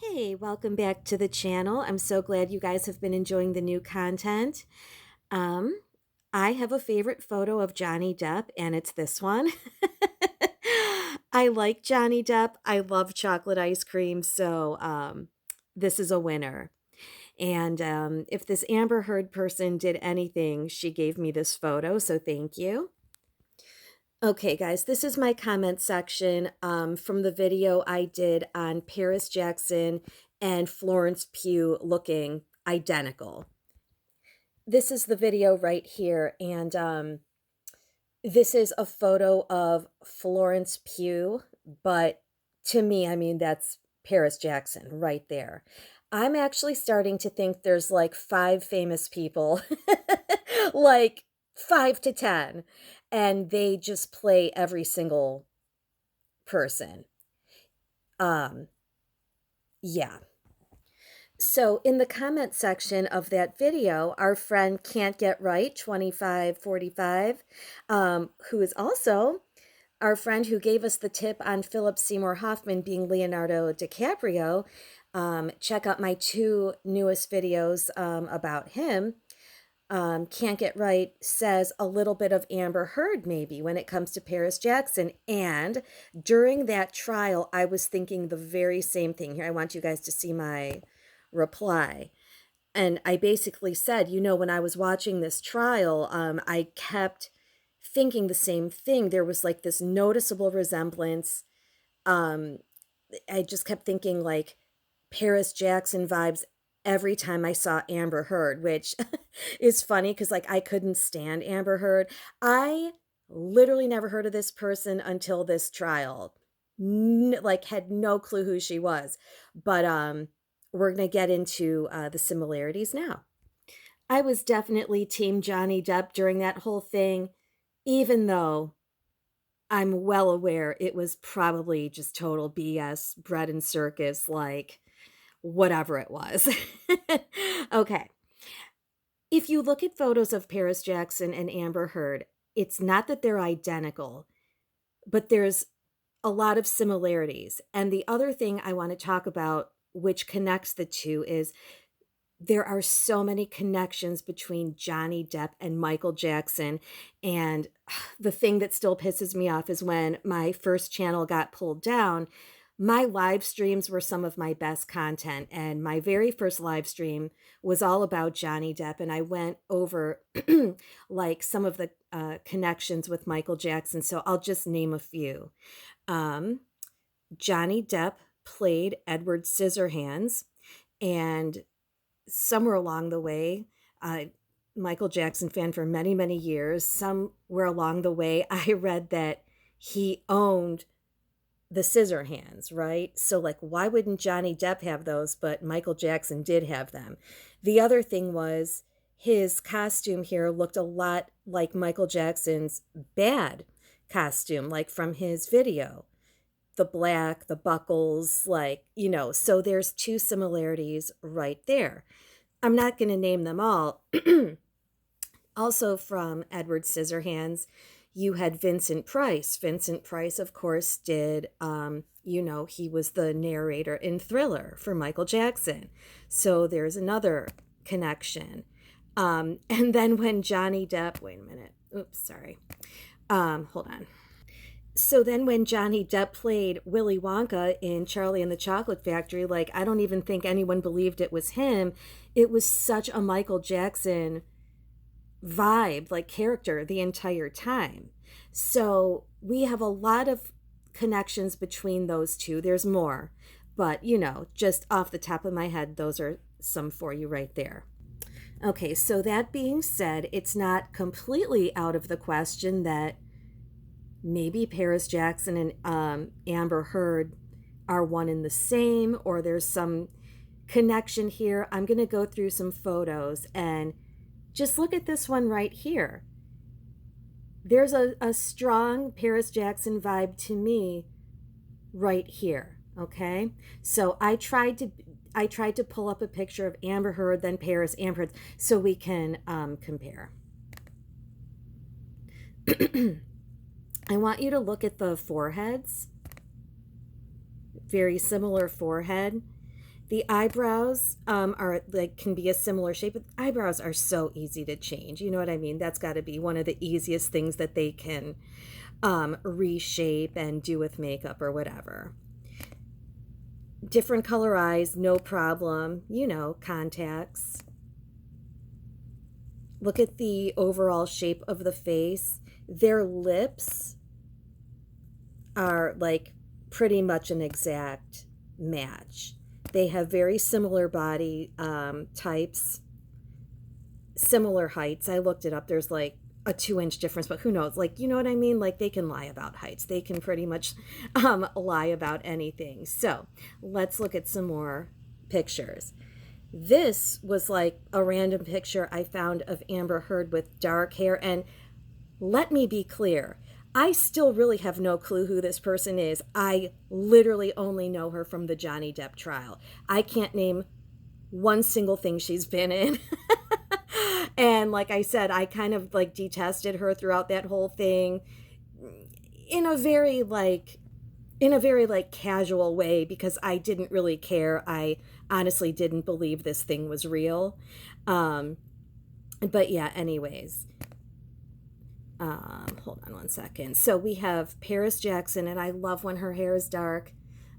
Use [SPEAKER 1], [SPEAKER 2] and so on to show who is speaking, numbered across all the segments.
[SPEAKER 1] Hey, welcome back to the channel. I'm so glad you guys have been enjoying the new content. Um, I have a favorite photo of Johnny Depp, and it's this one. I like Johnny Depp. I love chocolate ice cream, so this is a winner. And if this Amber Heard person did anything, she gave me this photo, so thank you. Okay, guys, this is my comment section from the video I did on Paris Jackson and Florence Pugh looking identical. This is the video right here, and this is a photo of Florence Pugh, but to me, I mean, that's Paris Jackson right there. I'm actually starting to think there's like five famous people, like 5 to 10, and they just play every single person. Um, yeah. So in the comment section of that video, our friend Can't Get Right 2545, who is also our friend who gave us the tip on Philip Seymour Hoffman being Leonardo DiCaprio. Check out my two newest videos about him. Can't Get Right says a little bit of Amber Heard maybe when it comes to Paris Jackson. And during that trial, I was thinking the very same thing. Here, I want you guys to see my reply. And I basically said, when I was watching this trial, I kept thinking the same thing. There was like this noticeable resemblance. Um, I just kept thinking like Paris Jackson vibes every time I saw Amber Heard, which is funny because like I couldn't stand Amber Heard. I literally never heard of this person until this trial. Like had no clue who she was. But we're going to get into the similarities now. I was definitely team Johnny Depp during that whole thing, even though I'm well aware it was probably just total BS, bread and circus, like whatever it was. Okay. If you look at photos of Paris Jackson and Amber Heard, it's not that they're identical, but there's a lot of similarities. And the other thing I want to talk about, which connects the two, is there are so many connections between Johnny Depp and Michael Jackson. And the thing that still pisses me off is when my first channel got pulled down, my live streams were some of my best content. And my very first live stream was all about Johnny Depp. And I went over like some of the connections with Michael Jackson. So I'll just name a few. Um, Johnny Depp played Edward Scissorhands, and somewhere along the way, Michael Jackson fan for many, many years, somewhere along the way, I read that he owned the scissor hands, right? So, like, why wouldn't Johnny Depp have those? But Michael Jackson did have them. The other thing was his costume here looked a lot like Michael Jackson's bad costume, like from his video. The black, the buckles, like, so there's two similarities right there. I'm not going to name them all. Also from Edward Scissorhands, you had Vincent Price. Vincent Price, of course, did, he was the narrator in Thriller for Michael Jackson. So there's another connection. And then when Johnny Depp, wait a minute. Oops, sorry. Hold on. So then when Johnny Depp played Willy Wonka in Charlie and the Chocolate Factory, like I don't even think anyone believed it was him. It was such a Michael Jackson vibe, like character the entire time. So we have a lot of connections between those two. There's more, but just off the top of my head, those are some for you right there. Okay, so that being said, it's not completely out of the question that maybe Paris Jackson and Amber Heard are one and the same, or there's some connection here. I'm going to go through some photos and just look at this one right here. There's a strong Paris Jackson vibe to me right here. Okay, so I tried to pull up a picture of Amber Heard, then Paris, Amber Heard, so we can compare. I want you to look at the foreheads. Very similar forehead. The eyebrows are like can be a similar shape, but eyebrows are so easy to change. You know what I mean? That's got to be one of the easiest things that they can reshape and do with makeup or whatever. Different color eyes, no problem. You know, contacts. Look at the overall shape of the face. Their lips are like pretty much an exact match. They have very similar body types, similar heights. I looked it up. There's like a 2 inch difference, but who knows? Like, you know what I mean? Like, they can lie about heights. They can pretty much lie about anything. So let's look at some more pictures. This was like a random picture I found of Amber Heard with dark hair. And let me be clear, I still really have no clue who this person is. I literally only know her from the Johnny Depp trial. I can't name one single thing she's been in. And like I said, I kind of like detested her throughout that whole thing in a very like casual way because I didn't really care. I honestly didn't believe this thing was real. Um but yeah, anyways. Hold on one second. So we have Paris Jackson, and I love when her hair is dark.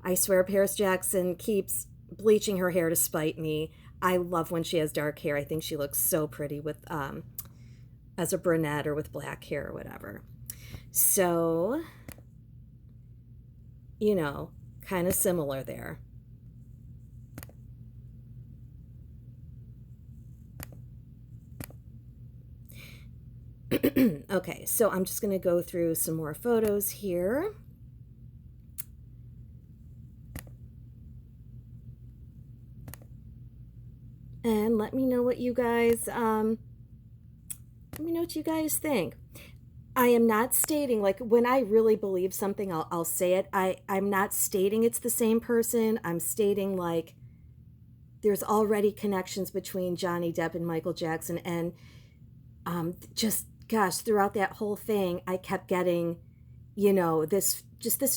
[SPEAKER 1] I swear Paris Jackson keeps bleaching her hair to spite me. I love when she has dark hair. I think she looks so pretty with as a brunette or with black hair or whatever. So, you know, kind of similar there. Okay, so I'm just going to go through some more photos here. And let me know what you guys let me know what you guys think. I am not stating like when I really believe something, I'll say it. I'm not stating it's the same person. I'm stating like there's already connections between Johnny Depp and Michael Jackson, and just gosh, throughout that whole thing, I kept getting, you know, this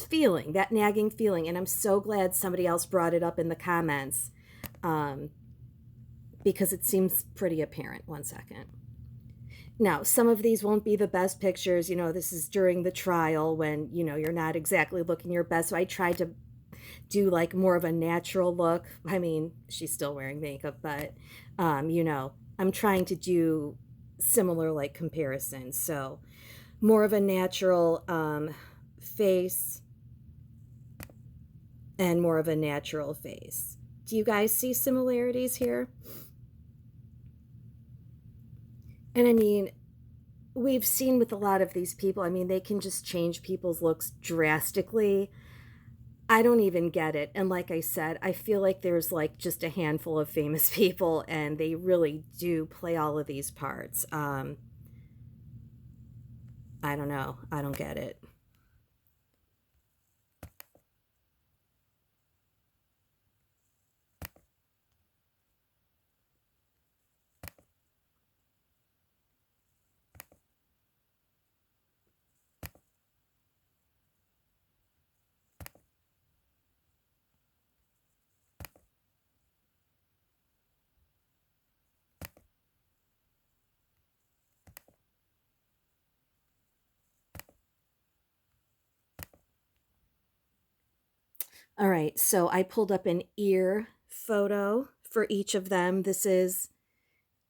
[SPEAKER 1] feeling, that nagging feeling, and I'm so glad somebody else brought it up in the comments, um, because it seems pretty apparent. One second. Now, some of these won't be the best pictures. You know, this is during the trial when, you know, you're not exactly looking your best. So I tried to do like more of a natural look. I mean, she's still wearing makeup, but, you know, I'm trying to do similar like comparisons. So more of a natural face and more of a natural face. Do you guys see similarities here? And I mean, we've seen with a lot of these people, I mean, they can just change people's looks drastically. I don't even get it. And like I said, I feel like there's like just a handful of famous people and they really do play all of these parts. I don't know. I don't get it. All right. So I pulled up an ear photo for each of them. This is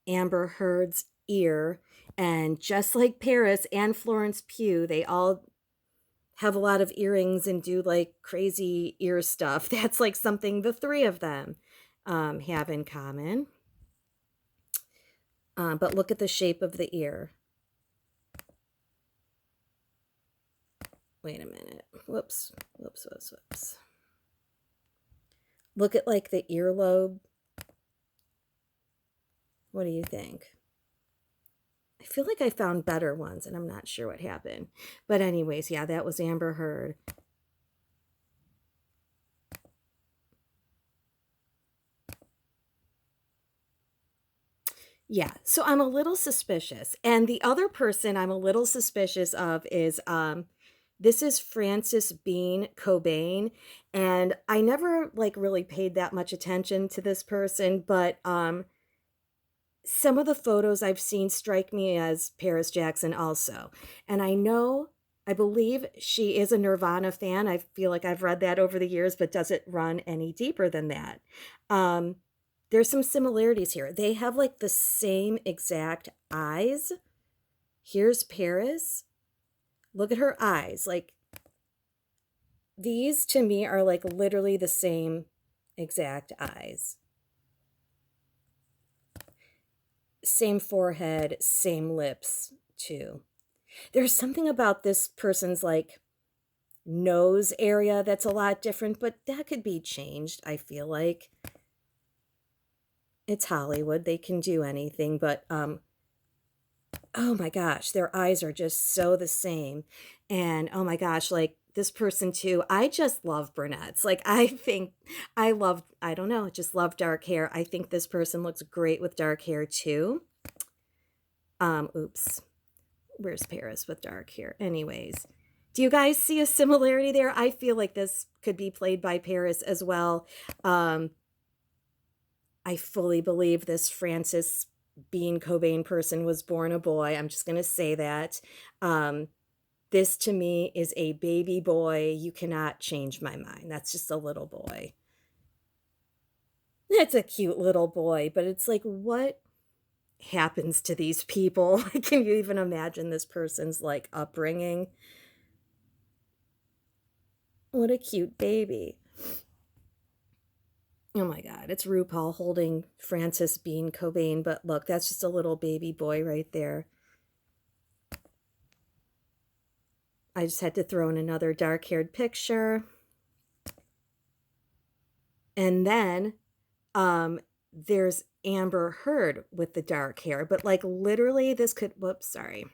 [SPEAKER 1] Amber Heard's ear. And just like Paris and Florence Pugh, they all have a lot of earrings and do like crazy ear stuff. That's like something the three of them have in common. But look at the shape of the ear. Wait a minute. Whoops. Whoops, whoops, whoops. Look at like the earlobe. What do you think? I feel like I found better ones and I'm not sure what happened. But anyways, yeah, that was Amber Heard. Yeah, so I'm a little suspicious. And the other person I'm a little suspicious of is This is Frances Bean Cobain, and I never like really paid that much attention to this person, but some of the photos I've seen strike me as Paris Jackson also. And I believe she is a Nirvana fan. I feel like I've read that over the years, but does it run any deeper than that? Um, there's some similarities here. They have like the same exact eyes. Here's Paris. Look at her eyes. Like these to me are like literally the same exact eyes. Same forehead, same lips, too. There's something about this person's like nose area that's a lot different, but that could be changed, I feel like. It's Hollywood, they can do anything, but oh my gosh, their eyes are just so the same. And oh my gosh, like this person too, I just love brunettes. Like I think I don't know, just love dark hair. I think this person looks great with dark hair too. Oops. Where's Paris with dark hair? Anyways, do you guys see a similarity there? I feel like this could be played by Paris as well. Um, I fully believe this Francis Bean Cobain person was born a boy. I'm just going to say that. Um, this to me is a baby boy. You cannot change my mind. That's just a little boy. It's a cute little boy, but it's like, what happens to these people? Can you even imagine this person's like upbringing? What a cute baby. Oh my God, it's RuPaul holding Francis Bean Cobain, but look, that's just a little baby boy right there. I just had to throw in another dark haired picture. And then there's Amber Heard with the dark hair, but like literally this could, whoops, sorry.